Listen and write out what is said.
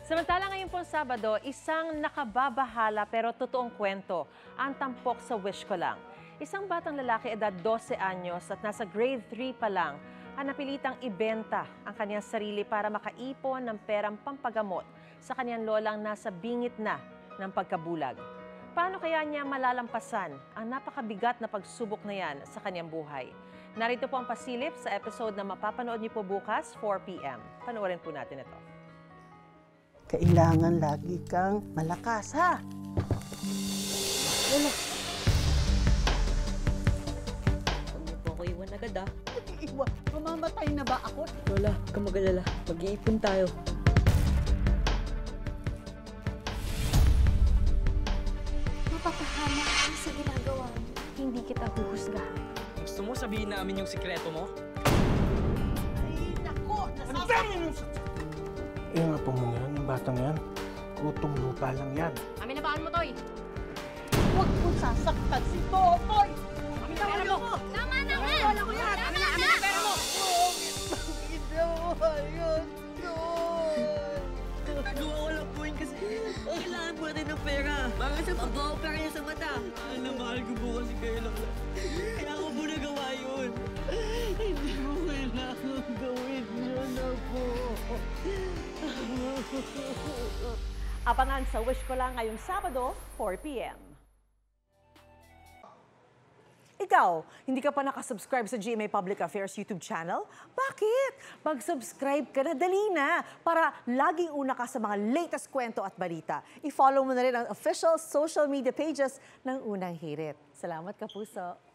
Samantala ngayon pong Sabado, isang nakababahala pero totoong kwento ang tampok sa Wish Ko Lang. Isang batang lalaki edad 12 anyos at nasa grade 3 pa lang ang napilitang ibenta ang kanyang sarili para makaipon ng perang pampagamot sa kanyang lolang nasa bingit na ng pagkabulag. Paano kaya niya malalampasan ang napakabigat na pagsubok na yan sa kanyang buhay? Narito po ang pasilip sa episode na mapapanood niyo po bukas 4 p.m. Panoorin po natin ito. Kailangan lagi kang malakas, ha? Lola. Huwag niyo po ako iwan agad, ah. Iwan, mamamatay na ba ako? Lola, huwag kang mag-alala. Mag-iipon tayo. Mapapahama ka sa ginagawa mo. Hindi kita huhusgahan. Gusto mo sabihin namin yung sikreto mo? Ay, naku! Nasabi mo! Yung apo mo yan, yung batang yan, kutong lupa lang yan. Amin na baan mo, Toy? Huwag mo sasaktan si Totoy! Amin na pera mo! Tama na nga! Wala ko yan! Amin na pera mo! Ginawa yun, Toy! Nagawa ko lang po yun kasi kailangan po natin ng pera. Para sa pag-opera niya sa mata. Mahal na mahal ko po kasi kayo lang. Kaya ko po nagawa yun. Hindi mo kailangan gawin yun na po. Abangan sa Wish Ko Lang ngayong Sabado, 4 p.m. Ikaw, hindi ka pa nakasubscribe sa GMA Public Affairs YouTube channel? Bakit? Mag-subscribe ka na, dali na, para laging una ka sa mga latest kwento at balita. I-follow mo na rin ang official social media pages ng Unang Hirit. Salamat, Kapuso.